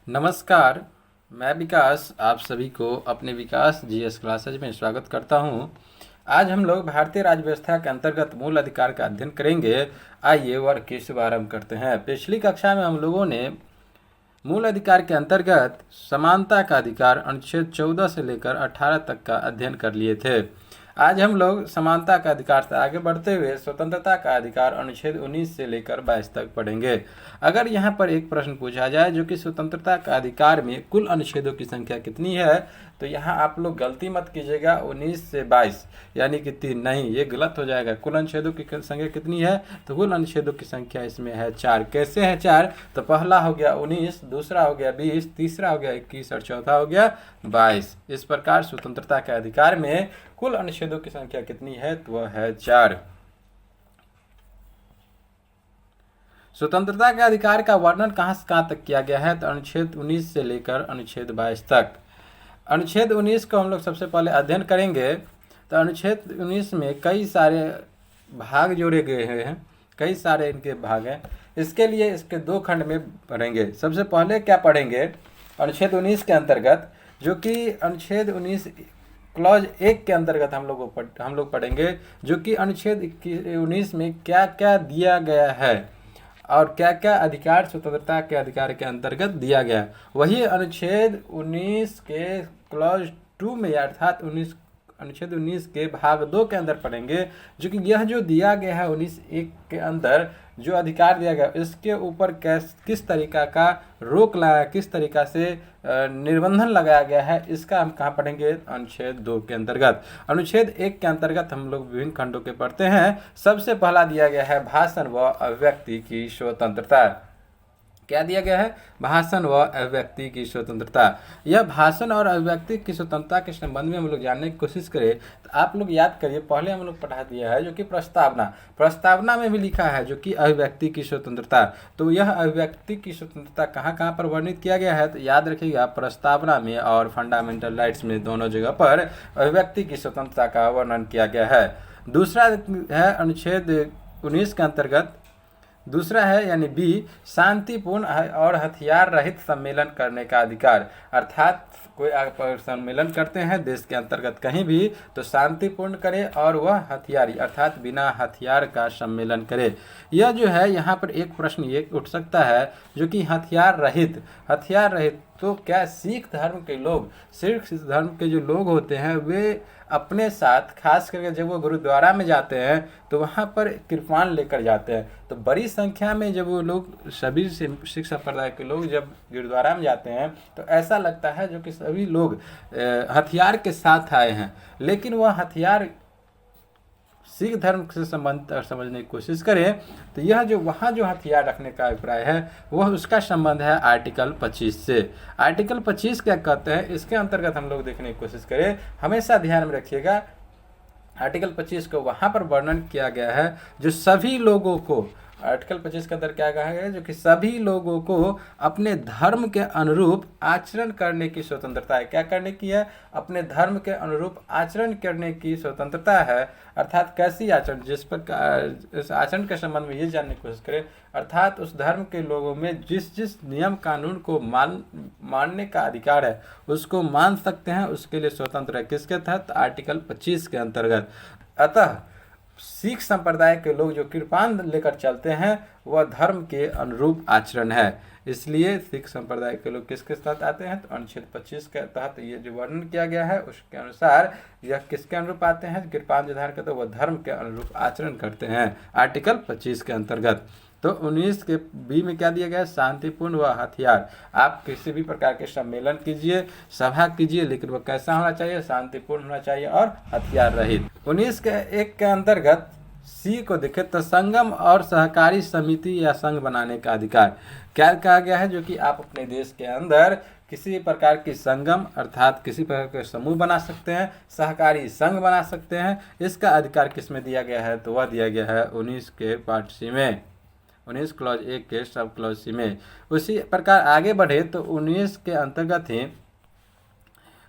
नमस्कार, मैं विकास आप सभी को अपने विकास जीएस क्लासेज में स्वागत करता हूं। आज हम लोग भारतीय राज्य व्यवस्था के अंतर्गत मूल अधिकार का अध्ययन करेंगे। आइए वर्ग की शुभारंभ करते हैं। पिछली कक्षा में हम लोगों ने मूल अधिकार के अंतर्गत समानता का अधिकार अनुच्छेद 14 से लेकर 18 तक का अध्ययन कर लिए थे। आज हम लोग समानता का अधिकार से आगे बढ़ते हुए स्वतंत्रता का अधिकार अनुच्छेद 19 से लेकर 22 तक पढ़ेंगे। अगर यहाँ पर एक प्रश्न पूछा जाए जो कि स्वतंत्रता का अधिकार में कुल अनुच्छेदों की संख्या कितनी है, तो यहाँ आप लोग गलती मत कीजिएगा 19 से 22 यानी कि 3 नहीं, ये गलत हो जाएगा। कुल अनुच्छेदों की संख्या कितनी है, तो कुल अनुच्छेदों की संख्या इसमें है 4। कैसे है 4? तो पहला हो गया 19, दूसरा हो गया 20, तीसरा हो गया 21 और चौथा हो गया 22। इस प्रकार स्वतंत्रता के अधिकार में कुल अनुच्छेदों की संख्या कितनी है, तो वह है 4। स्वतंत्रता के अधिकार का वर्णन कहां से कहां तक किया गया है, तो अनुच्छेद 19 से लेकर अनुच्छेद 22 तक। अनुच्छेद 19 को हम लोग सबसे पहले अध्ययन करेंगे। तो अनुच्छेद 19 में कई सारे भाग जोड़े गए हैं, कई सारे इनके भाग हैं। इसके लिए इसके 2 खंड में पढ़ेंगे। सबसे पहले क्या पढ़ेंगे, अनुच्छेद 19 के अंतर्गत, जो कि अनुच्छेद 19 क्लॉज 1 के अंतर्गत हम लोग पढ़ेंगे, जो कि अनुच्छेद 19 में क्या क्या दिया गया है और क्या क्या अधिकार स्वतंत्रता के अधिकार के अंतर्गत दिया गया। वही अनुच्छेद 19 के क्लॉज 2 में अर्थात अनुच्छेद 19 के भाग 2 के अंदर पढ़ेंगे, जो कि यह जो दिया गया है 19(1) के अंदर जो अधिकार दिया गया, इसके ऊपर किस तरीका का रोक लगाया, किस तरीका से निर्बंधन लगाया गया है, इसका हम कहाँ पढ़ेंगे, अनुच्छेद 2 के अंतर्गत। अनुच्छेद 1 के अंतर्गत हम लोग विभिन्न खंडों के पढ़ते हैं। सबसे पहला दिया गया है भाषण व अभिव्यक्ति की स्वतंत्रता। क्या दिया गया है? भाषण व अभिव्यक्ति की स्वतंत्रता। यह भाषण और अभिव्यक्ति की स्वतंत्रता के संबंध में हम लोग जानने की कोशिश करें तो आप लोग याद करिए, पहले हम लोग पढ़ा दिया है जो कि प्रस्तावना में भी लिखा है जो कि अभिव्यक्ति की स्वतंत्रता। तो यह अभिव्यक्ति की स्वतंत्रता कहाँ कहाँ पर वर्णित किया गया है, तो याद रखिएगा प्रस्तावना में और फंडामेंटल राइट्स में, दोनों जगह पर अभिव्यक्ति की स्वतंत्रता का वर्णन किया गया है। दूसरा है अनुच्छेद 19 के अंतर्गत, दूसरा है यानी बी, शांतिपूर्ण और हथियार रहित सम्मेलन करने का अधिकार। अर्थात कोई सम्मेलन करते हैं देश के अंतर्गत कहीं भी, तो शांतिपूर्ण करे और वह हथियारी अर्थात बिना हथियार का सम्मेलन करे। यह जो है यहाँ पर एक प्रश्न ये उठ सकता है जो कि हथियार रहित तो क्या सिख धर्म के जो लोग होते हैं वे अपने साथ, खास करके जब वो गुरुद्वारा में जाते हैं तो वहाँ पर कृपान लेकर जाते हैं। तो बड़ी संख्या में जब वो लोग, सभी सिख संप्रदाय के लोग जब गुरुद्वारा में जाते हैं तो ऐसा लगता है जो कि सभी लोग हथियार के साथ आए हैं, लेकिन वह हथियार सिख धर्म से संबंध समझने की कोशिश करें तो यह जो वहाँ जो हथियार रखने का अभिप्राय है वह उसका संबंध है आर्टिकल 25 से। आर्टिकल 25 क्या कहते हैं, इसके अंतर्गत हम लोग देखने की कोशिश करें। हमेशा ध्यान में रखिएगा, आर्टिकल 25 को वहाँ पर वर्णन किया गया है जो सभी लोगों को, आर्टिकल 25 के अंदर क्या कहा गया है, जो कि सभी लोगों को अपने धर्म के अनुरूप आचरण करने की स्वतंत्रता है। क्या करने की है? अपने धर्म के अनुरूप आचरण करने की स्वतंत्रता है। अर्थात कैसी आचरण, जिस पर इस आचरण के संबंध में ये जानने की कोशिश करें, अर्थात उस धर्म के लोगों में जिस नियम कानून को मानने का अधिकार है उसको मान सकते हैं, उसके लिए स्वतंत्र है। किसके तहत? आर्टिकल 25 के अंतर्गत। अतः सिख संप्रदाय के लोग जो कृपान लेकर चलते हैं वह धर्म के अनुरूप आचरण है। इसलिए सिख संप्रदाय के लोग किसके तहत आते हैं, तो अनुच्छेद 25 के तहत ये जो वर्णन किया गया है उसके अनुसार यह किसके अनुरूप आते हैं, कृपान जो धारण करते हैं वह धर्म के अनुरूप आचरण करते हैं आर्टिकल 25 के अंतर्गत। तो 19 के बी में क्या दिया गया है, शांतिपूर्ण व हथियार। आप किसी भी प्रकार के सम्मेलन कीजिए, सभा कीजिए, लेकिन वह कैसा होना चाहिए, शांतिपूर्ण होना चाहिए और हथियार रहित। 19 के 1 के अंतर्गत सी को देखें तो संगम और सहकारी समिति या संघ बनाने का अधिकार। क्या कहा गया है, जो कि आप अपने देश के अंदर किसी प्रकार की संगम अर्थात किसी प्रकार के समूह बना सकते हैं, सहकारी संघ बना सकते हैं। इसका अधिकार किस में दिया गया है, तो वह दिया गया है 19 के पार्ट सी में, 19 क्लॉज 1 के सब क्लॉज सी में। उसी प्रकार आगे बढ़े तो 19 के अंतर्गत ही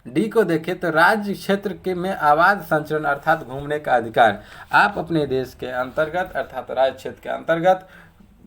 डी को देखें तो राज्य क्षेत्र के में आवाज संचरण अर्थात घूमने का अधिकार। आप अपने देश के अंतर्गत अर्थात राज्य क्षेत्र के अंतर्गत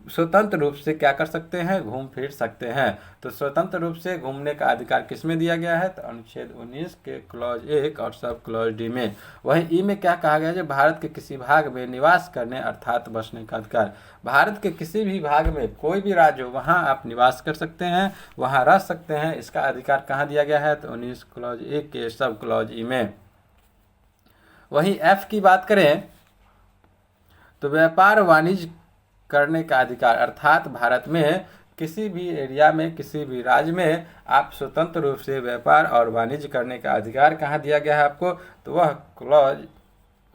स्वतंत्र रूप से क्या कर सकते हैं, घूम फिर सकते हैं। तो स्वतंत्र रूप से घूमने का अधिकार किसमें दिया गया है, तो अनुच्छेद 19 के क्लॉज 1 और सब क्लॉज डी में। वहीं ई में क्या कहा गया है, भारत के किसी भाग में निवास करने अर्थात बसने का अधिकार। भारत के किसी भी भाग में कोई भी राज्य हो वहाँ आप निवास कर सकते हैं, वहाँ रह सकते हैं, इसका अधिकार कहाँ दिया गया है, तो 19 क्लॉज 1 के सब क्लॉज ई में। वहीं एफ की बात करें तो व्यापार वाणिज्य करने का अधिकार, अर्थात भारत में किसी भी एरिया में किसी भी राज्य में आप स्वतंत्र रूप से व्यापार और वाणिज्य करने का अधिकार कहाँ दिया गया है आपको, तो वह क्लॉज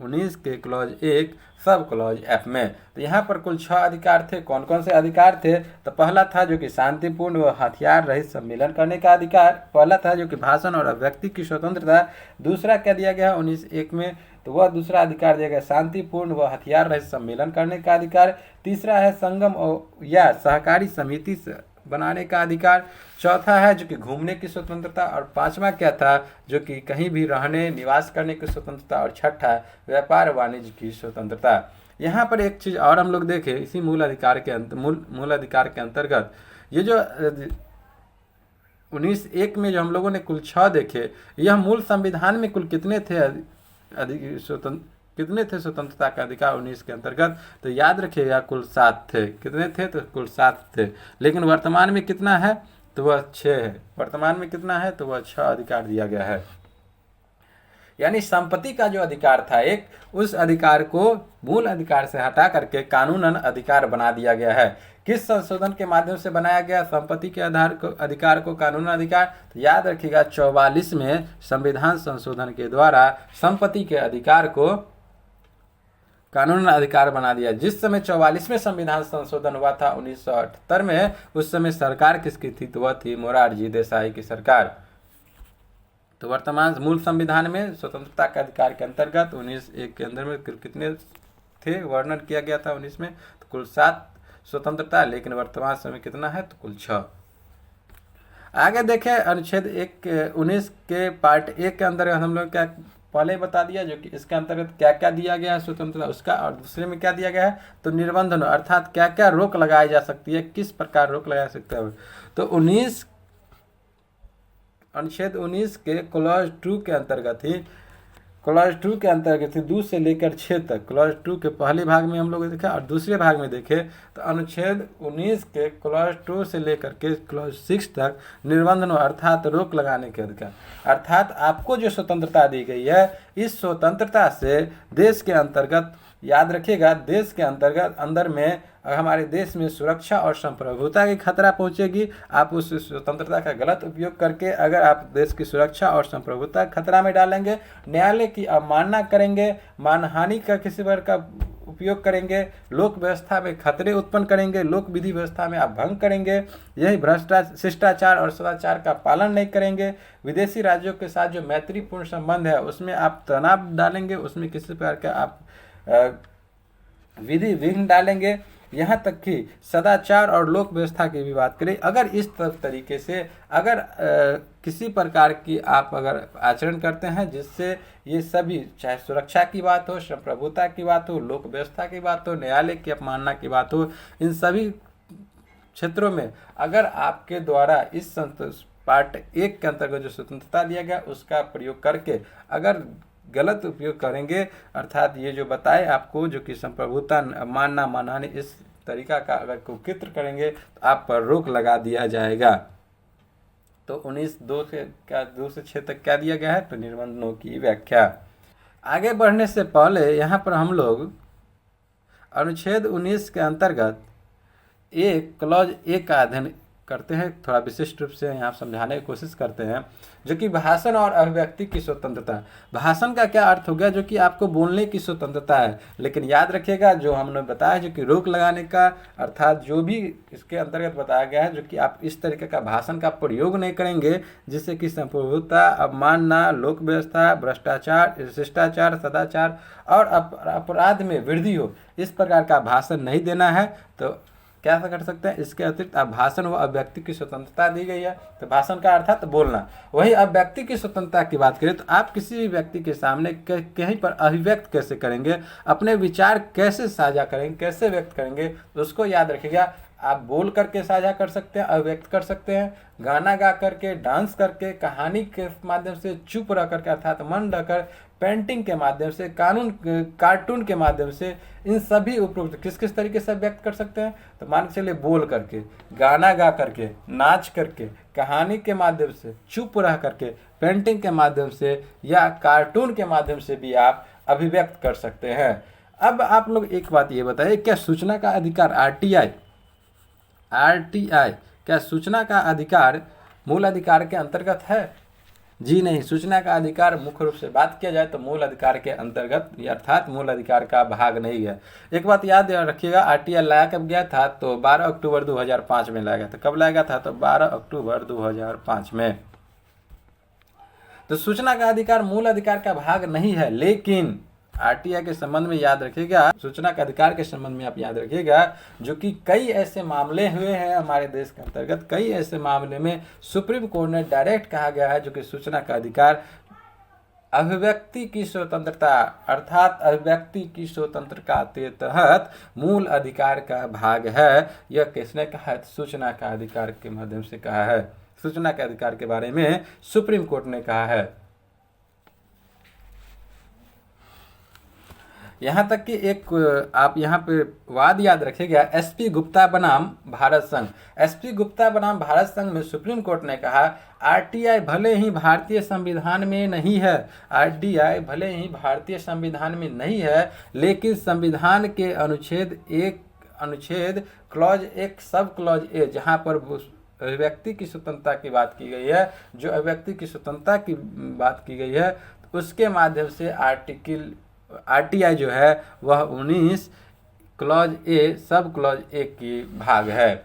19 के क्लॉज 1 सब क्लॉज एफ में। तो यहाँ पर कुल 6 अधिकार थे। कौन कौन से अधिकार थे, तो पहला था जो कि शांतिपूर्ण व हथियार रहित सम्मेलन करने का अधिकार, पहला था जो कि भाषण और अभिव्यक्ति की स्वतंत्रता। दूसरा क्या दिया गया 19(1) में, तो वह दूसरा अधिकार दिया गया शांतिपूर्ण व हथियार रहित सम्मेलन करने का अधिकार। तीसरा है संगम या सहकारी समिति बनाने का अधिकार। चौथा है जो कि घूमने की स्वतंत्रता। और पांचवा क्या था, जो कि कहीं भी रहने निवास करने की स्वतंत्रता। और छठा व्यापार वाणिज्य की स्वतंत्रता। यहाँ पर एक चीज़ और हम लोग देखें, इसी मूल अधिकार के अंतर्गत ये जो 19(1) में जो हम लोगों ने कुल 6 देखे, यह मूल संविधान में कुल कितने थे स्वतंत्रता का अधिकार 19 के अंतर्गत, तो याद रखिएगा कुल 7 थे। कितने थे, तो कुल 7 थे। लेकिन वर्तमान में कितना है, तो वह 6 है। वर्तमान में कितना है, तो वह 6 अधिकार दिया गया है। यानी संपत्ति का जो अधिकार था एक, उस अधिकार को मूल अधिकार से हटा करके कानूनन अधिकार बना दिया गया है। किस संशोधन के माध्यम से बनाया गया संपत्ति के अधिकार को कानूनन अधिकार, तो याद रखिएगा 44 में संविधान संशोधन के द्वारा संपत्ति के अधिकार को कानूनन अधिकार बना दिया। जिस समय 44 में संविधान संशोधन हुआ था 1978 में, उस समय सरकार किसकी थी, तो वह थी मोरारजी देसाई की सरकार। तो वर्तमान मूल संविधान में स्वतंत्रता के अधिकार के अंतर्गत 19(1) के अंदर में कितने थे वर्णन किया गया था 19 में, तो कुल 7 स्वतंत्रता। लेकिन वर्तमान समय कितना है, तो कुल 6। आगे देखें अनुच्छेद 19 के पार्ट 1 के अंदर हम लोग क्या पहले ही बता दिया, जो कि इसके अंतर्गत क्या क्या दिया गया है स्वतंत्रता उसका। और दूसरे में क्या दिया गया है, तो निर्बंधन, अर्थात क्या क्या रोक लगाई जा सकती है, किस प्रकार रोक लगा सकते हैं। तो अनुच्छेद 19 के क्लॉज 2 के अंतर्गत ही, क्लॉज 2 के अंतर्गत ही 2 से लेकर 6 तक, क्लॉज 2 के पहले भाग में हम लोग देखा और दूसरे भाग में देखे, तो अनुच्छेद 19 के क्लॉज 2 से लेकर के क्लॉज 6 तक निर्बंधन अर्थात रोक लगाने के अधिकार। अर्थात आपको जो स्वतंत्रता दी गई है, इस स्वतंत्रता से देश के अंतर्गत, याद रखिएगा, देश के अंतर्गत अंदर में हमारे देश में सुरक्षा और संप्रभुता की खतरा पहुंचेगी। आप उस स्वतंत्रता का गलत उपयोग करके अगर आप देश की सुरक्षा और संप्रभुता खतरा में डालेंगे, न्यायालय की अवमानना करेंगे, मानहानि का किसी प्रकार का उपयोग करेंगे, लोक व्यवस्था में खतरे उत्पन्न करेंगे, लोक विधि व्यवस्था में आप भंग करेंगे, यही भ्रष्टाचार, शिष्टाचार और सदाचार का पालन नहीं करेंगे, विदेशी राज्यों के साथ जो मैत्रीपूर्ण संबंध है उसमें आप तनाव डालेंगे, उसमें किसी प्रकार का आप विधि विघ्न डालेंगे, यहाँ तक कि सदाचार और लोक व्यवस्था की भी बात करें, अगर इस तरीके से अगर किसी प्रकार की आप अगर आचरण करते हैं जिससे ये सभी, चाहे सुरक्षा की बात हो, संप्रभुता की बात हो, लोक व्यवस्था की बात हो, न्यायालय की अपमानना की बात हो, इन सभी क्षेत्रों में अगर आपके द्वारा इस पार्ट 1 के अंतर्गत जो स्वतंत्रता दिया गया उसका प्रयोग करके अगर गलत उपयोग करेंगे, अर्थात ये जो बताए आपको, जो कि संप्रभुता, मानना, मानहानि, इस तरीका का अगर कुकृत्य करेंगे तो आप पर रोक लगा दिया जाएगा। तो 19(2) से 6 तक क्या दिया गया है, तो निर्बंधों की व्याख्या। आगे बढ़ने से पहले यहाँ पर हम लोग अनुच्छेद 19 के अंतर्गत एक क्लॉज 1 का अध्ययन करते हैं, थोड़ा विशिष्ट रूप से यहाँ समझाने की कोशिश करते हैं, जो कि भाषण और अभिव्यक्ति की स्वतंत्रता। भाषण का क्या अर्थ हो गया, जो कि आपको बोलने की स्वतंत्रता है। लेकिन याद रखिएगा जो हमने बताया, जो कि रोक लगाने का, अर्थात जो भी इसके अंतर्गत बताया गया है, जो कि आप इस तरीके का भाषण का प्रयोग नहीं करेंगे जिससे कि संप्रभुता, अवमानना, लोक व्यवस्था, भ्रष्टाचार, शिष्टाचार, सदाचार और अपराध में वृद्धि हो, इस प्रकार का भाषण नहीं देना है। तो क्या कर सकते हैं। इसके अतिरिक्त आप भाषण व अभिव्यक्ति की स्वतंत्रता दी गई है। तो भाषण का अर्थात बोलना। वही अभिव्यक्ति की स्वतंत्रता की बात करें तो आप किसी भी व्यक्ति के सामने कहीं पर अभिव्यक्त कैसे करेंगे, अपने विचार कैसे साझा करेंगे, कैसे व्यक्त करेंगे, तो उसको याद रखिएगा। आप बोल करके साझा कर सकते हैं, अभिव्यक्त कर सकते हैं, गाना गा करके, डांस करके, कहानी के माध्यम से, चुप रह करके अर्थात मन रखकर, पेंटिंग के माध्यम से, कार्टून के माध्यम से, इन सभी उपयुक्त किस किस तरीके से व्यक्त कर सकते हैं। तो मान के चलिए बोल करके, गाना गा करके, नाच करके, कहानी के माध्यम से, चुप रह करके, पेंटिंग के माध्यम से या कार्टून के माध्यम से भी आप अभिव्यक्त कर सकते हैं। अब आप लोग एक बात ये बताइए, क्या सूचना का अधिकार आरटीआई क्या सूचना का अधिकार मूल अधिकार के अंतर्गत है? जी नहीं, सूचना का अधिकार मुख्य रूप से बात किया जाए तो मूल अधिकार के अंतर्गत अर्थात मूल अधिकार का भाग नहीं है। एक बात याद रखिएगा, आरटीआई लाया कब गया था? तो 12 अक्टूबर 2005 में लाया गया था। कब लाया गया था? तो 12 अक्टूबर 2005 में। तो सूचना का अधिकार मूल अधिकार का भाग नहीं है, लेकिन आरटीआई के संबंध में याद रखिएगा, सूचना के अधिकार के संबंध में आप याद रखिएगा, जो कि कई ऐसे मामले हुए हैं हमारे देश के अंतर्गत, कई ऐसे मामले में सुप्रीम कोर्ट ने डायरेक्ट कहा गया है जो कि सूचना का अधिकार अभिव्यक्ति की स्वतंत्रता अर्थात अभिव्यक्ति की स्वतंत्रता के तहत मूल अधिकार का भाग है। यह किसने कहा है? सूचना का अधिकार के माध्यम से कहा है। सूचना के अधिकार के बारे में सुप्रीम कोर्ट ने कहा है। यहाँ तक कि एक आप यहाँ पे वाद याद रखिएगा, एसपी गुप्ता बनाम भारत संघ। एसपी गुप्ता बनाम भारत संघ में सुप्रीम कोर्ट ने कहा, आरटीआई भले ही भारतीय संविधान में नहीं है, आरटीआई भले ही भारतीय संविधान में नहीं है, लेकिन संविधान के अनुच्छेद क्लॉज 1 सब क्लॉज ए, जहाँ पर अभिव्यक्ति की स्वतंत्रता की बात की गई है, जो अभिव्यक्ति की स्वतंत्रता की बात की गई है, उसके माध्यम से आरटीआई जो है वह 19 clause A sub clause A की भाग है।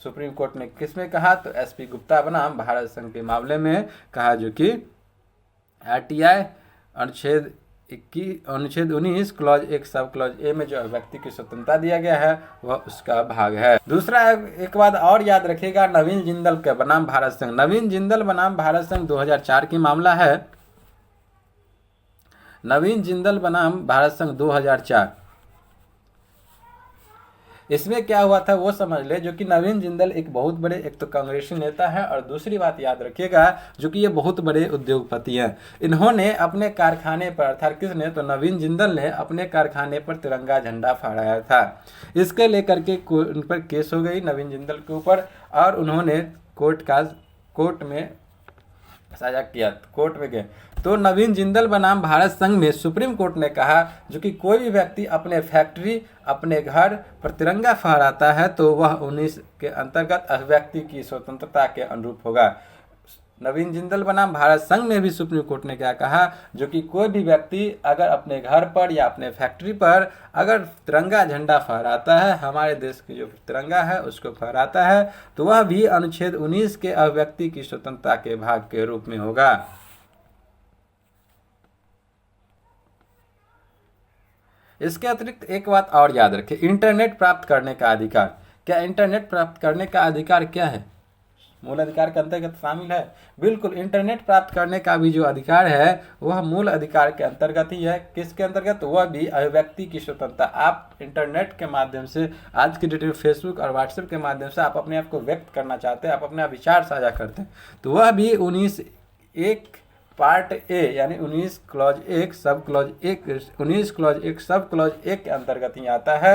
सुप्रीम कोर्ट ने किस में कहा? तो एसपी गुप्ता बनाम भारत संघ के मामले में कहा, जो कि आरटीआई अनुच्छेद 19 क्लॉज 1 सब क्लॉज ए में जो अभिव्यक्ति की स्वतंत्रता दिया गया है वह उसका भाग है। दूसरा एक बात और याद रखिएगा, नवीन जिंदल के बनाम भारत संघ। नवीन जिंदल बनाम भारत संघ 2004 की मामला है। नवीन जिंदल बनाम भारत संघ 2004। इसमें क्या हुआ था वो समझ ले, जो कि नवीन जिंदल एक बहुत बड़े एक तो कांग्रेसी नेता है और दूसरी बात याद रखिएगा जो कि ये बहुत बड़े उद्योगपति हैं। इन्होंने अपने कारखाने पर अर्थात किसने? तो नवीन जिंदल ने अपने कारखाने पर तिरंगा झंडा फहराया था। इसके लेकर के उन पर केस हो गई नवीन जिंदल के ऊपर और उन्होंने कोर्ट में साझा किया, कोर्ट में गए। तो नवीन जिंदल बनाम भारत संघ में सुप्रीम कोर्ट ने कहा, जो कि कोई भी व्यक्ति अपने फैक्ट्री, अपने घर पर तिरंगा फहराता है तो वह 19 के अंतर्गत अभिव्यक्ति की स्वतंत्रता के अनुरूप होगा। नवीन जिंदल बनाम भारत संघ में भी सुप्रीम कोर्ट ने क्या कहा, जो कि कोई भी व्यक्ति अगर अपने घर पर या अपने फैक्ट्री पर अगर तिरंगा झंडा फहराता है, हमारे देश की जो तिरंगा है उसको फहराता है, तो वह भी अनुच्छेद 19 के अभिव्यक्ति की स्वतंत्रता के भाग के रूप में होगा। इसके अतिरिक्त एक बात और याद रखें, इंटरनेट प्राप्त करने का अधिकार। क्या इंटरनेट प्राप्त करने का अधिकार क्या है? मूल अधिकार के अंतर्गत शामिल है। बिल्कुल, इंटरनेट प्राप्त करने का भी जो अधिकार है वह मूल अधिकार के अंतर्गत ही है। किसके अंतर्गत? वह भी अभिव्यक्ति की स्वतंत्रता। आप इंटरनेट के माध्यम से आज की डेट में फेसबुक और व्हाट्सएप के माध्यम से आप अपने आप को व्यक्त करना चाहते हैं, आप अपना विचार साझा करते हैं, तो वह भी 19 एक पार्ट ए यानी 19 क्लॉज 1 सब क्लॉज 1 के अंतर्गत ही आता है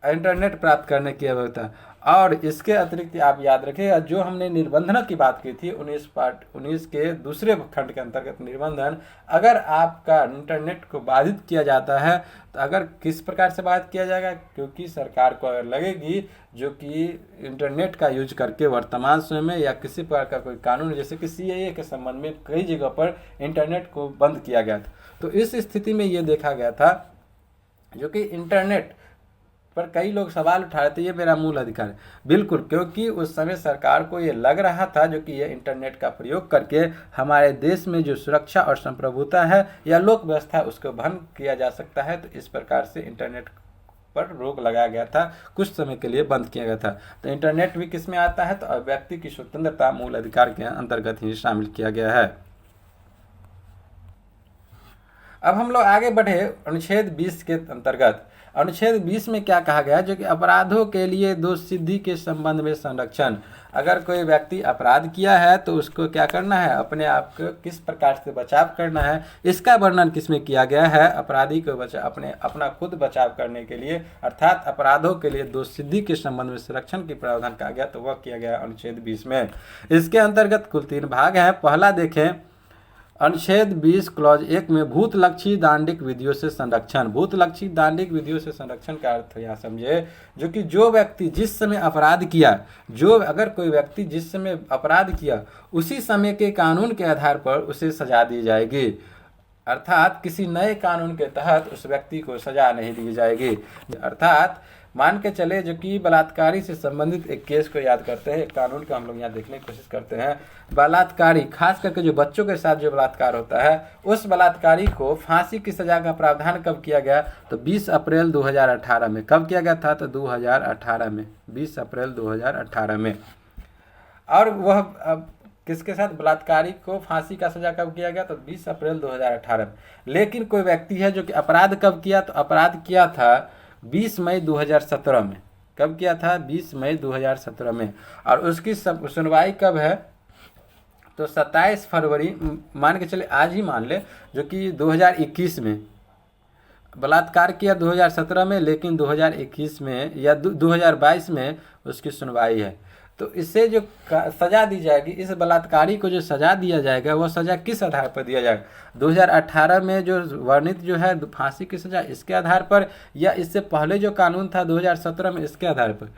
इंटरनेट प्राप्त करने की आवश्यकता। और इसके अतिरिक्त आप याद रखिएगा, जो हमने निर्बंधन की बात की थी 19 के दूसरे खंड के अंतर्गत निर्बंधन, अगर आपका इंटरनेट को बाधित किया जाता है तो अगर किस प्रकार से बाधित किया जाएगा, क्योंकि सरकार को अगर लगेगी जो कि इंटरनेट का यूज करके वर्तमान समय में या किसी प्रकार का कोई कानून, जैसे कि सीएए के संबंध में कई जगह पर इंटरनेट को बंद किया गया था, तो इस स्थिति में ये देखा गया था जो कि इंटरनेट पर कई लोग सवाल उठा रहे थे ये मेरा मूल अधिकार है। बिल्कुल, क्योंकि उस समय सरकार को ये लग रहा था जो कि ये इंटरनेट का प्रयोग करके हमारे देश में जो सुरक्षा और संप्रभुता है या लोक व्यवस्था उसको भंग किया जा सकता है, तो इस प्रकार से इंटरनेट पर रोक लगाया गया था, कुछ समय के लिए बंद किया गया था। तो इंटरनेट भी किस में आता है? तो व्यक्ति की स्वतंत्रता मूल अधिकार के अंतर्गत ही शामिल किया गया है। अब हम लोग आगे बढ़े अनुच्छेद 20 के अंतर्गत। अनुच्छेद 20 में क्या कहा गया है? जो कि अपराधों के लिए दोष सिद्धि के संबंध में संरक्षण। अगर कोई व्यक्ति अपराध किया है तो उसको क्या करना है? अपने आप को किस प्रकार से बचाव करना है, इसका वर्णन किसमें किया गया है? अपराधी को अपना खुद बचाव करने के लिए, अर्थात अपराधों के लिए दोष सिद्धि के संबंध में संरक्षण की प्रावधान कहा गया, तो वह किया गया अनुच्छेद 20 में। इसके अंतर्गत कुल 3 भाग हैं। पहला देखें, अनुच्छेद 20 क्लॉज 1 में भूतलक्षी दांडिक विधियों से संरक्षण। भूतलक्षी दांडिक विधियों से संरक्षण का अर्थ यहाँ समझे, जो कि जो व्यक्ति जिस समय अपराध किया, अगर कोई व्यक्ति जिस समय अपराध किया उसी समय के कानून के आधार पर उसे सजा दी जाएगी, अर्थात किसी नए कानून के तहत उस व्यक्ति को सजा नहीं दी जाएगी। अर्थात मान के चले जो कि बलात्कारी से संबंधित एक केस को याद करते हैं, एक कानून को हम लोग यहाँ देखने की कोशिश करते हैं। बलात्कारी, खास करके जो बच्चों के साथ जो बलात्कार होता है, उस बलात्कारी को फांसी की सजा का प्रावधान कब किया गया? तो 20 अप्रैल 2018 में। कब किया गया था? तो 2018 में, 20 अप्रैल 2018 में। और वह किसके साथ? बलात्कारी को फांसी का सजा कब किया गया? तो 20 अप्रैल 2018 में। लेकिन कोई व्यक्ति है जो कि अपराध कब किया? तो अपराध किया था 20 मई 2017 में। कब किया था? 20 मई 2017 में। और उसकी सुनवाई कब है? तो 27 फरवरी, मान के चले आज ही मान ले, जो कि 2021 में। बलात्कार किया 2017 में, लेकिन 2021 में या 2022 में उसकी सुनवाई है। तो इससे जो सजा दी जाएगी, इस बलात्कारी को जो सजा दिया जाएगा, वह सजा किस आधार पर दिया जाएगा? 2018 में जो वर्णित जो है फांसी की सजा, इसके आधार पर, या इससे पहले जो कानून था 2017 में, इसके आधार पर?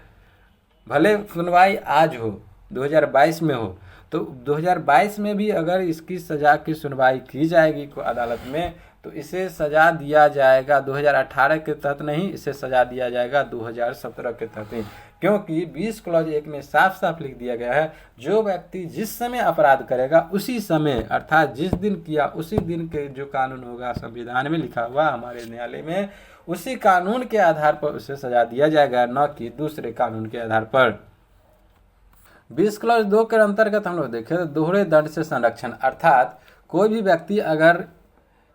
भले सुनवाई आज हो, 2022 में हो, तो 2022 में भी अगर इसकी सजा की सुनवाई की जाएगी को अदालत में, तो इसे सजा दिया जाएगा 2018 के तहत नहीं, इसे सजा दिया जाएगा 2017 के तहत ही। क्योंकि 20 क्लॉज 1 में साफ साफ लिख दिया गया है, जो व्यक्ति जिस समय अपराध करेगा उसी समय, अर्थात जिस दिन किया उसी दिन के जो कानून होगा, संविधान में लिखा हुआ हमारे न्यायालय में, उसी कानून के आधार पर उसे सजा दिया जाएगा, न कि दूसरे कानून के आधार पर। 20 क्लॉज 2 के अंतर्गत हम लोग देखें तो दोहरे दंड से संरक्षण, अर्थात कोई भी व्यक्ति अगर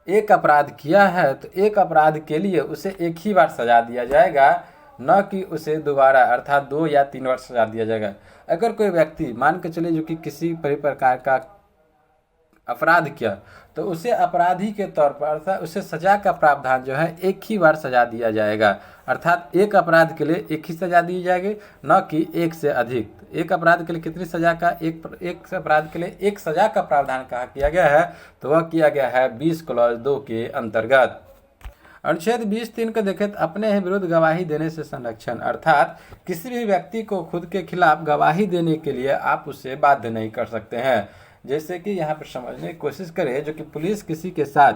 एक अपराध किया है तो एक अपराध के लिए उसे एक ही बार सजा दिया जाएगा, न कि उसे दोबारा, अर्थात 2 या 3 बार सजा दिया जाएगा। अगर कोई व्यक्ति मान के चले जो कि किसी प्रकार का अपराध किया, तो उसे अपराधी के तौर पर, अर्थात उसे सजा का प्रावधान जो है एक ही बार सजा दिया जाएगा, अर्थात एक अपराध के लिए एक ही सजा दी जाएगी, न कि एक से अधिक। एक अपराध के लिए कितनी सजा का? एक अपराध के लिए एक सजा का प्रावधान कहा किया गया है, तो वह किया गया है 20 क्लॉज 2 के अंतर्गत। अनुच्छेद 20(3) को देखें तो अपने ही विरुद्ध गवाही देने से संरक्षण, अर्थात किसी भी व्यक्ति को खुद के खिलाफ गवाही देने के लिए आप उससे बाध्य नहीं कर सकते हैं। जैसे कि यहाँ पर समझने की कोशिश करें, जो कि पुलिस किसी के साथ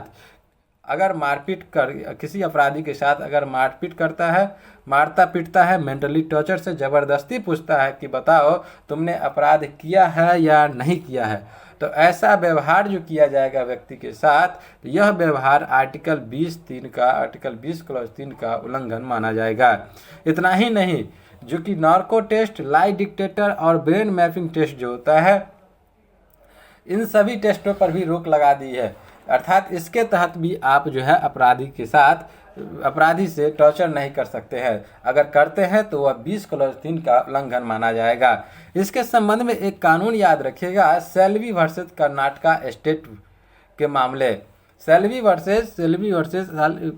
अगर मारपीट कर, किसी अपराधी के साथ अगर मारपीट करता है, मारता पीटता है, मेंटली टॉर्चर से ज़बरदस्ती पूछता है कि बताओ तुमने अपराध किया है या नहीं किया है, तो ऐसा व्यवहार जो किया जाएगा व्यक्ति के साथ, तो यह व्यवहार आर्टिकल 20 क्लॉज 3 का उल्लंघन माना जाएगा। इतना ही नहीं, जो कि नार्को टेस्ट, लाई डिटेक्टर और ब्रेन मैपिंग टेस्ट जो होता है, इन सभी टेस्टों पर भी रोक लगा दी है। अर्थात इसके तहत भी आप जो है अपराधी से टॉर्चर नहीं कर सकते हैं। अगर करते हैं तो वह 20 क्लॉज 3 का उल्लंघन माना जाएगा। इसके संबंध में एक कानून याद रखिएगा, सेल्वी वर्सेस कर्नाटका स्टेट के मामले। सेल्वी वर्सेस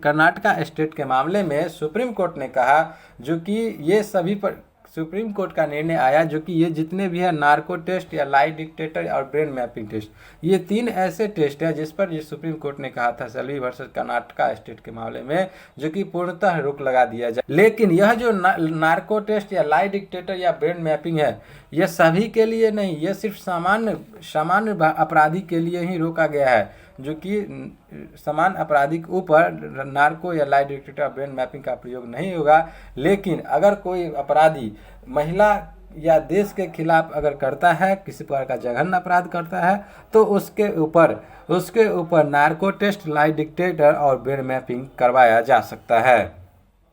कर्नाटका स्टेट के मामले में सुप्रीम कोर्ट ने कहा, जो कि ये सभी पर सुप्रीम कोर्ट का निर्णय आया, जो कि ये जितने भी है नार्को टेस्ट या लाई डिटेक्टर और ब्रेन मैपिंग टेस्ट, ये 3 ऐसे टेस्ट हैं जिस पर ये सुप्रीम कोर्ट ने कहा था सेल्वी वर्सेस कर्नाटका स्टेट के मामले में, जो कि पूर्णतः रोक लगा दिया जाए। लेकिन यह जो नार्को टेस्ट या लाई डिटेक्टर या ब्रेन मैपिंग है, यह सभी के लिए नहीं, यह सिर्फ सामान्य अपराधी के लिए ही रोका गया है, जो कि समान अपराधी के ऊपर नार्को या लाई डिटेक्टर ब्रेन मैपिंग का प्रयोग नहीं होगा। लेकिन अगर कोई अपराधी महिला या देश के खिलाफ अगर करता है, किसी प्रकार का जघन्य अपराध करता है, तो उसके ऊपर नार्को टेस्ट, लाई डिटेक्टर और ब्रेन मैपिंग करवाया जा सकता है।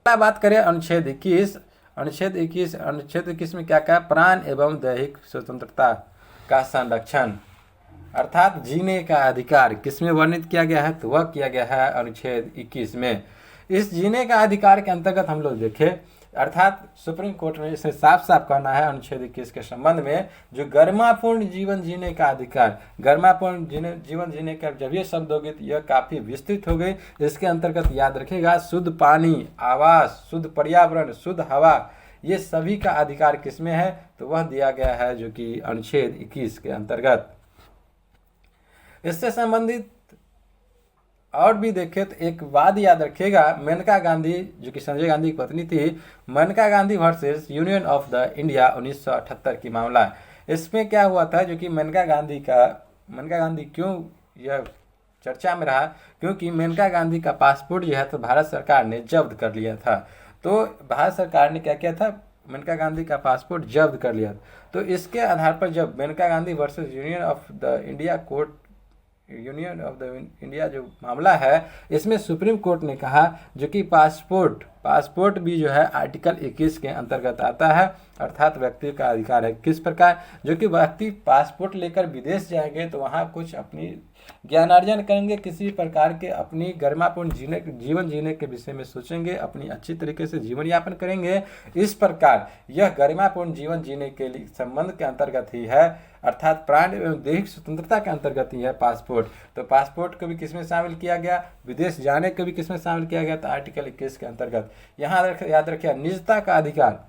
बात करें अनुच्छेद 21। अनुच्छेद 21 में क्या कहा? प्राण एवं दैहिक स्वतंत्रता का संरक्षण अर्थात जीने का अधिकार किसमें वर्णित किया गया है? तो वह किया गया है अनुच्छेद 21 में। इस जीने का अधिकार के अंतर्गत हम लोग देखें, अर्थात सुप्रीम कोर्ट में इसे साफ साफ कहना है अनुच्छेद 21 के संबंध में, जो गरिमापूर्ण जीवन जीने का अधिकार, गरिमापूर्ण जीवन जीने का जब ये शब्द होगी तो यह काफ़ी विस्तृत हो गई। इसके अंतर्गत याद रखेगा शुद्ध पानी, आवास, शुद्ध पर्यावरण, शुद्ध हवा, ये सभी का अधिकार किसमें है? तो वह दिया गया है जो कि अनुच्छेद 21 के अंतर्गत। इससे संबंधित और भी देखें तो एक बात याद रखिएगा, मेनका गांधी जो कि संजय गांधी की पत्नी थी, Maneka Gandhi versus union of the India 1978 की मामला। इसमें क्या हुआ था जो कि मेनका गांधी क्यों यह चर्चा में रहा? क्योंकि मेनका गांधी का पासपोर्ट जो है तो भारत सरकार ने जब्त कर लिया था। तो भारत सरकार ने क्या किया था? मेनका गांधी का पासपोर्ट जब्त कर लिया। तो इसके आधार पर जब Maneka Gandhi versus union of the India जो मामला है, इसमें सुप्रीम कोर्ट ने कहा जो कि पासपोर्ट भी जो है आर्टिकल 21 के अंतर्गत आता है, अर्थात व्यक्ति का अधिकार है। किस प्रकार? जो कि व्यक्ति पासपोर्ट लेकर विदेश जाएंगे तो वहाँ कुछ अपनी ज्ञानार्जन करेंगे, किसी प्रकार के अपनी गरिमापूर्ण जीवन जीने के विषय में सोचेंगे, अपनी अच्छी तरीके से जीवन यापन करेंगे। इस प्रकार यह गरिमापूर्ण जीवन जीने के लिए संबंध के अंतर्गत ही है, अर्थात प्राण एवं दैहिक स्वतंत्रता के अंतर्गत ही है पासपोर्ट। तो पासपोर्ट को भी किसमें शामिल किया गया? विदेश जाने को भी किसमें शामिल किया गया? तो आर्टिकल 21 के अंतर्गत। यहाँ याद रखिए निजता का अधिकार,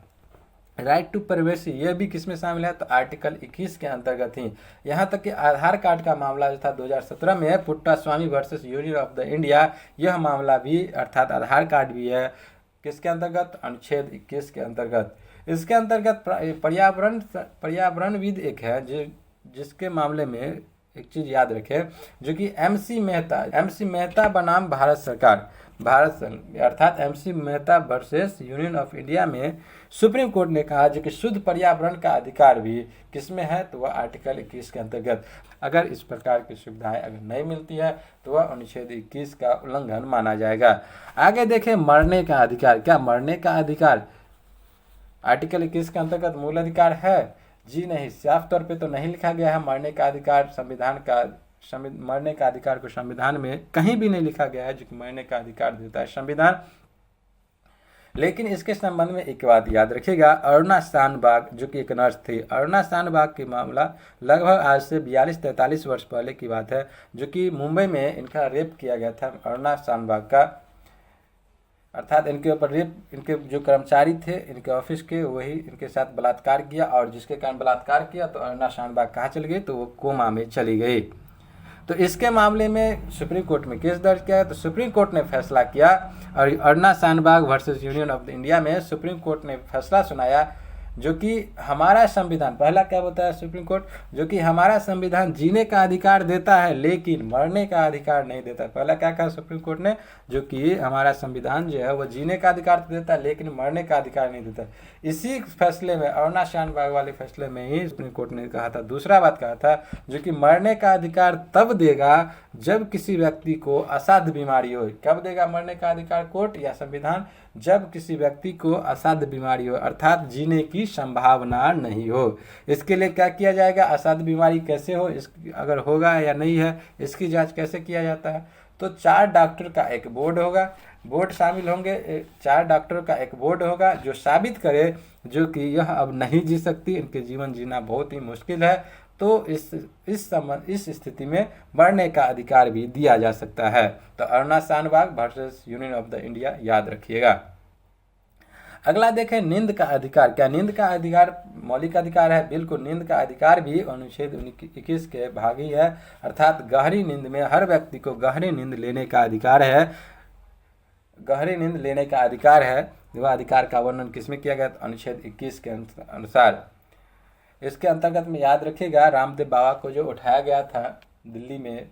राइट टू प्राइवेसी, यह भी किसमें शामिल है? तो आर्टिकल 21 के अंतर्गत ही। यहाँ तक कि आधार कार्ड का मामला जो था 2017 में Puttaswamy versus union of the India, यह मामला भी अर्थात आधार कार्ड भी है किसके अंतर्गत? अनुच्छेद 21 के अंतर्गत। इसके अंतर्गत पर्यावरणविद एक है जिसके मामले में एक चीज़ याद रखें जो कि MC मेहता बनाम भारत सरकार, अर्थात MC Mehta versus union of India में सुप्रीम कोर्ट ने कहा जो कि शुद्ध पर्यावरण का अधिकार भी किसमें है? तो वह आर्टिकल 21 के अंतर्गत। अगर इस प्रकार की सुविधाएं अगर नहीं मिलती है तो वह अनुच्छेद 21 का उल्लंघन माना जाएगा। आगे देखें मरने का अधिकार। क्या मरने का अधिकार आर्टिकल 21 के अंतर्गत मूल अधिकार है? जी नहीं, साफ तौर पे तो नहीं लिखा गया है मरने का अधिकार। मरने का अधिकार को संविधान में कहीं भी नहीं लिखा गया है जो कि मरने का अधिकार देता है संविधान। लेकिन इसके संबंध में एक बात याद रखिएगा, अरुणा शानबाग जो कि एक नर्स थी, अरुणा शानबाग की मामला लगभग आज से 42-43 वर्ष पहले की बात है, जो कि मुंबई में इनका रेप किया गया था अरुणा शानबाग का, अर्थात इनके ऊपर रेप, इनके जो कर्मचारी थे इनके ऑफिस के, वही इनके साथ बलात्कार किया, और जिसके कारण बलात्कार किया तो अरुणा शानबाग कहाँ चली गई? तो वो कोमा में चली गई। तो इसके मामले में सुप्रीम कोर्ट में केस दर्ज किया है। तो सुप्रीम कोर्ट ने फैसला किया और Aruna Shanbaug versus union of the India में सुप्रीम कोर्ट ने फैसला सुनाया जो कि हमारा संविधान, पहला क्या बताया सुप्रीम कोर्ट, जो कि हमारा संविधान जीने का अधिकार देता है लेकिन मरने का अधिकार नहीं देता। पहला क्या कहा सुप्रीम कोर्ट ने, जो कि हमारा संविधान जो है वह जीने का अधिकार तो देता है लेकिन मरने का अधिकार नहीं देता। इसी फैसले में, अरुणा शानबाग वाले फैसले में ही सुप्रीम कोर्ट ने कहा था, दूसरा बात कहा था, जो कि मरने का अधिकार तब देगा जब किसी व्यक्ति को असाध्य बीमारी हो। कब देगा मरने का अधिकार कोर्ट या संविधान? जब किसी व्यक्ति को असाध्य बीमारी हो, अर्थात जीने की संभावना नहीं हो। इसके लिए क्या किया जाएगा? असाध्य बीमारी कैसे हो, अगर होगा या नहीं है, इसकी जांच कैसे किया जाता है? तो 4 डॉक्टर का एक बोर्ड शामिल होंगे, 4 डॉक्टरों का एक बोर्ड होगा जो साबित करे जो कि यह अब नहीं जी सकती, इनके जीवन जीना बहुत ही मुश्किल है। तो इस स्थिति में मरने का अधिकार भी दिया जा सकता है। तो Aruna Shanbaug versus union of the India याद रखिएगा। अगला देखें नींद का अधिकार। क्या नींद का अधिकार मौलिक अधिकार है? बिल्कुल, नींद का अधिकार भी अनुच्छेद 21 के भाग ही है, अर्थात गहरी नींद में हर व्यक्ति को गहरी नींद लेने का अधिकार है। गहरी नींद लेने का अधिकार है, वह अधिकार का वर्णन किसमें किया गया? अनुच्छेद 21 के अनुसार। इसके अंतर्गत में याद रखिएगा रामदेव बाबा को जो उठाया गया था दिल्ली में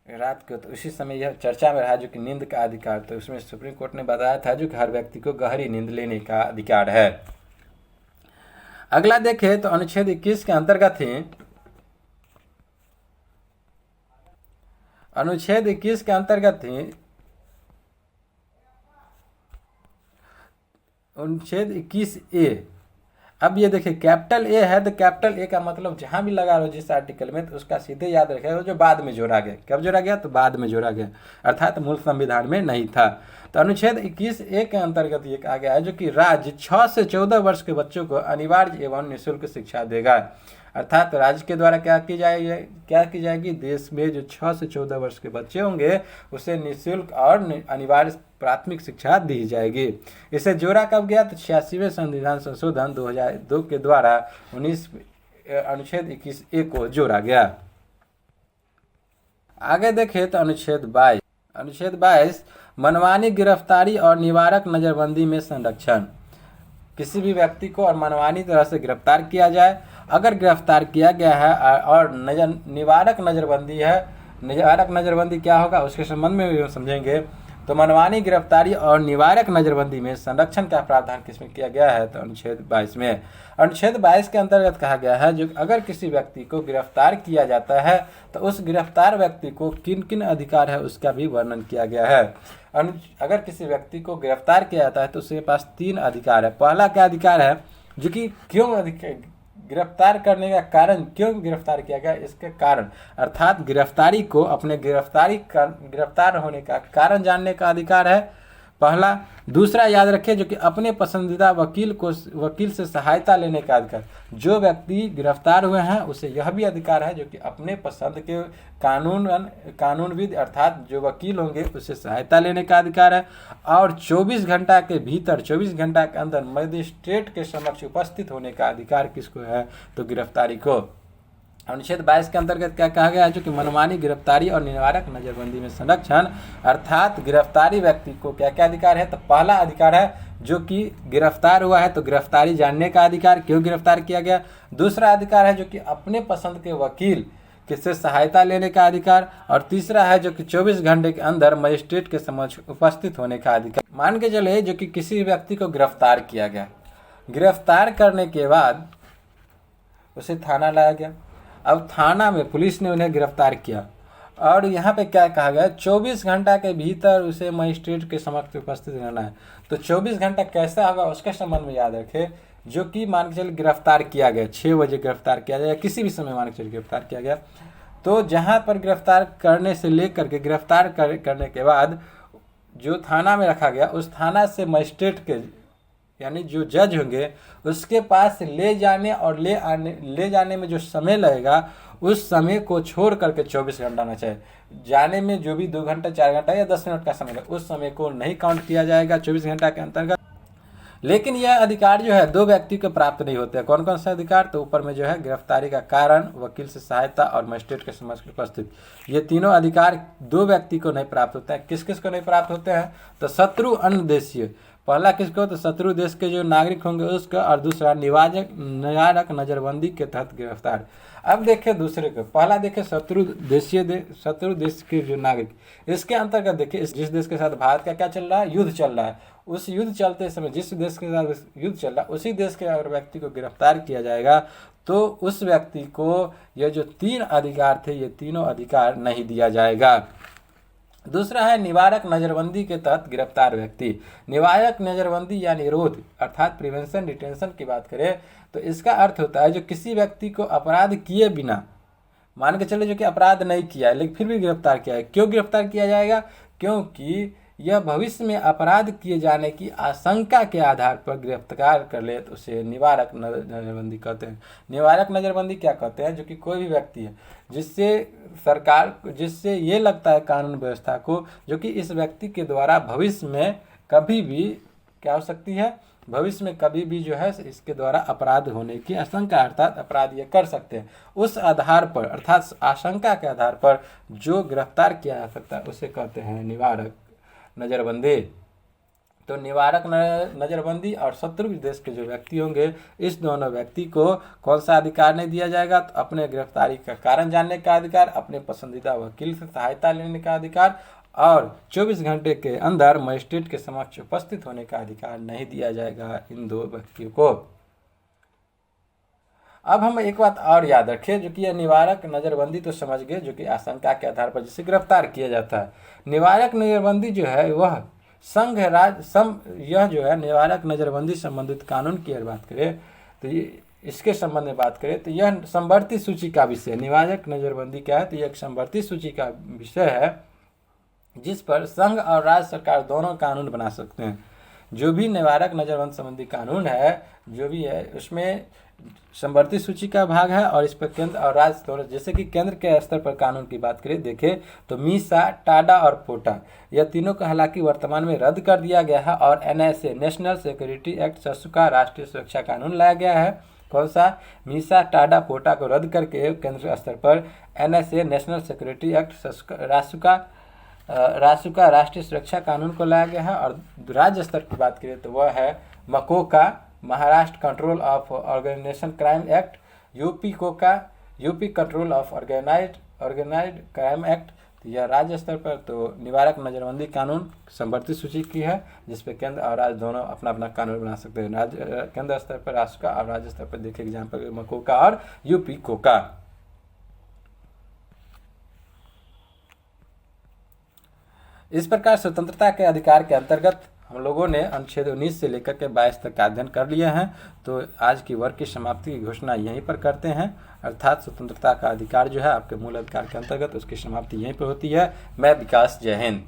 रात को, तो उसी समय यह चर्चा में रहा जो कि नींद का अधिकार, तो उसमें सुप्रीम कोर्ट ने बताया था जो कि हर व्यक्ति को गहरी नींद लेने का अधिकार है। अगला देखें तो अनुच्छेद 21 के अंतर्गत ही, अनुच्छेद 21 के अंतर्गत ही अनुच्छेद 21A। अब ये देखिए कैपिटल ए है तो कैपिटल ए का मतलब जहाँ भी लगा रहो जिस आर्टिकल में, तो उसका सीधे याद रखेगा वो जो बाद में जोड़ा गया। कब जोड़ा गया? तो बाद में जोड़ा गया, अर्थात मूल संविधान में नहीं था। तो अनुच्छेद 21A के अंतर्गत ये कहा गया है जो कि राज्य 6 से 14 वर्ष के बच्चों को अनिवार्य एवं निःशुल्क शिक्षा देगा। अर्थात राज्य के द्वारा क्या की जाएगी, देश में जो 6 से 14 वर्ष के बच्चे होंगे उसे निःशुल्क और अनिवार्य प्राथमिक शिक्षा दी जाएगी। इसे जोड़ा कब गया? तो 86वें संविधान संशोधन 2002 के द्वारा अनुच्छेद 21A को जोड़ा गया। आगे देखें तो अनुच्छेद 22 मनमानी गिरफ्तारी और निवारक नज़रबंदी में संरक्षण। किसी भी व्यक्ति को और मनमानी तरह से गिरफ्तार किया जाए, अगर गिरफ्तार किया गया है और निवारक नज़रबंदी है, निवारक नज़रबंदी क्या होगा उसके संबंध में समझेंगे। तो मनमानी गिरफ्तारी और निवारक नज़रबंदी में संरक्षण का प्रावधान किसमें किया गया है? तो अनुच्छेद 22 में। अनुच्छेद 22 के अंतर्गत कहा गया है जो अगर किसी व्यक्ति को गिरफ्तार किया जाता है तो उस गिरफ्तार व्यक्ति को किन किन अधिकार है उसका भी वर्णन किया गया है। अगर किसी व्यक्ति को गिरफ्तार किया जाता है तो उसके पास 3 अधिकार है। पहला क्या अधिकार है जो कि गिरफ्तार करने का कारण, क्यों गिरफ्तार किया गया इसके कारण, अर्थात गिरफ्तारी को अपने गिरफ्तार होने का कारण जानने का अधिकार है पहला। दूसरा याद रखें जो कि अपने पसंदीदा वकील से सहायता लेने का अधिकार। जो व्यक्ति गिरफ्तार हुए हैं उसे यह भी अधिकार है जो कि अपने पसंद के कानूनविद अर्थात जो वकील होंगे उससे सहायता लेने का अधिकार है। और 24 घंटा के भीतर, 24 घंटा के अंदर मजिस्ट्रेट के समक्ष उपस्थित होने का अधिकार किसको है? तो गिरफ्तारी को। अनुच्छेद 22 के अंतर्गत क्या कहा गया है जो कि मनमानी गिरफ्तारी और निवारक नज़रबंदी में संरक्षण, अर्थात गिरफ्तारी व्यक्ति को क्या क्या अधिकार है? तो पहला अधिकार है जो कि गिरफ्तार हुआ है तो गिरफ्तारी जानने का अधिकार, क्यों गिरफ्तार किया गया। दूसरा अधिकार है जो कि अपने पसंद के वकील किससे सहायता लेने का अधिकार। और तीसरा है जो कि 24 घंटे के अंदर मजिस्ट्रेट के समक्ष उपस्थित होने का अधिकार। मान के चले जो कि किसी व्यक्ति को गिरफ्तार किया गया, गिरफ्तार करने के बाद उसे थाना लाया गया। अब थाना में पुलिस ने उन्हें गिरफ्तार किया और यहाँ पे क्या कहा गया, 24 घंटा के भीतर उसे मजिस्ट्रेट के समक्ष उपस्थित रहना है। तो 24 घंटा कैसा होगा उसके संबंध में याद रखें। जो कि मान के चलिए गिरफ्तार किया गया 6 बजे गिरफ्तार किया गया, किसी भी समय मान के चलिए गिरफ्तार किया गया, तो जहाँ पर गिरफ्तार करने से लेकर के गिरफ्तार करने के बाद जो थाना में रखा गया उस थाना से मजिस्ट्रेट के यानी जो जज होंगे उसके पास ले जाने में जो समय लगेगा उस समय को छोड़ करके 24 घंटा होना चाहिए। जाने में जो भी 2 घंटा 4 घंटा या 10 मिनट का समय लगे उस समय को नहीं काउंट किया जाएगा 24 घंटा के अंतर्गत। लेकिन यह अधिकार जो है 2 व्यक्ति को प्राप्त नहीं होते हैं। कौन कौन सा अधिकार? तो ऊपर में जो है गिरफ्तारी का कारण, वकील से सहायता और मजिस्ट्रेट के समक्ष उपस्थित, ये तीनों अधिकार 2 व्यक्ति को नहीं प्राप्त होते हैं। किस किस को नहीं प्राप्त होते हैं? तो शत्रु अन्य देशीय, पहला किसको? तो शत्रु देश के जो नागरिक होंगे उसको, और दूसरा निवारक नज़रबंदी के तहत गिरफ्तार। अब देखें दूसरे को, पहला देखें शत्रु देश के जो नागरिक, इसके अंतर्गत देखिए जिस देश के साथ भारत का क्या चल रहा है, युद्ध चल रहा है, उस युद्ध चलते समय जिस देश के साथ युद्ध चल रहा है उसी देश के अगर व्यक्ति को गिरफ्तार किया जाएगा तो उस व्यक्ति को ये जो 3 अधिकार थे ये तीनों अधिकार नहीं दिया जाएगा। दूसरा है निवारक नज़रबंदी के तहत गिरफ्तार व्यक्ति। निवारक नज़रबंदी या निरोध अर्थात प्रिवेंशन डिटेंशन की बात करें तो इसका अर्थ होता है जो किसी व्यक्ति को अपराध किए बिना, मान के चले जो कि अपराध नहीं किया है लेकिन फिर भी गिरफ्तार किया है। क्यों गिरफ्तार किया जाएगा? क्योंकि यह भविष्य में अपराध किए जाने की आशंका के आधार पर गिरफ्तार कर ले तो उसे निवारक नज़रबंदी कहते हैं। निवारक नज़रबंदी क्या कहते हैं? जो कि कोई भी व्यक्ति है जिससे ये लगता है कानून व्यवस्था को जो कि इस व्यक्ति के द्वारा भविष्य में कभी भी क्या हो सकती है, भविष्य में कभी भी जो है इसके द्वारा अपराध होने की आशंका अर्थात अपराध ये कर सकते हैं, उस आधार पर अर्थात आशंका के आधार पर जो गिरफ्तार किया जा सकता है उसे कहते हैं निवारक नज़रबंदी। तो निवारक नज़रबंदी और शत्रु देश के जो व्यक्ति होंगे इस दोनों व्यक्ति को कौन सा अधिकार नहीं दिया जाएगा? तो अपने गिरफ्तारी का कारण जानने का अधिकार, अपने पसंदीदा वकील से सहायता लेने का अधिकार और 24 घंटे के अंदर मजिस्ट्रेट के समक्ष उपस्थित होने का अधिकार नहीं दिया जाएगा इन 2 व्यक्तियों को। अब हम एक बात और याद रखें जो कि यह निवारक नज़रबंदी तो समझ गए जो कि आशंका के आधार पर जिसे गिरफ्तार किया जाता है। निवारक नज़रबंदी जो है वह संघ यह जो है निवारक नज़रबंदी संबंधित कानून की अगर बात करें तो ये इसके संबंध में बात करें तो यह समवर्ती सूची का विषय, निवारक नज़रबंदी क्या है तो यह एक समवर्ती सूची का विषय है जिस पर संघ और राज्य सरकार दोनों कानून बना सकते हैं। जो भी निवारक नज़रबंद संबंधी कानून है जो भी है उसमें समवर्ती सूची का भाग है और इस पर केंद्र और राज्य दोनों, जैसे कि केंद्र के स्तर पर कानून की बात करें देखें तो मीसा, टाडा और पोटा यह तीनों को हालांकि वर्तमान में रद्द कर दिया गया है और एनएसए नेशनल सिक्योरिटी एक्ट ससुका राष्ट्रीय सुरक्षा कानून लाया गया है। कौन सा? मीसा, टाडा, पोटा को रद्द करके केंद्र स्तर पर एनएसए नेशनल सिक्योरिटी एक्ट रासुका राष्ट्रीय सुरक्षा कानून को लाया गया है। और राज्य स्तर की बात करें तो वह है MCOCA, Maharashtra control of organisation crime act, UP control of organised crime act. तो यह राज्य स्तर पर तो निवारक नज़रबंदी कानून समवर्ती सूची की है जिस पे केंद्र और राज्य दोनों अपना अपना कानून बना सकते हैं। केंद्र स्तर पर रासुका और राज्य स्तर पर देखिए एग्जाम्पल मकोका और यूपी कोका। इस प्रकार स्वतंत्रता के अधिकार के अंतर्गत हम लोगों ने अनुच्छेद 19 से लेकर के 22 तक का अध्ययन कर लिया है। तो आज की वर्ग की समाप्ति की घोषणा यहीं पर करते हैं, अर्थात स्वतंत्रता का अधिकार जो है आपके मूल अधिकार के अंतर्गत उसकी समाप्ति यहीं पर होती है। मैं विकास, जय हिंद।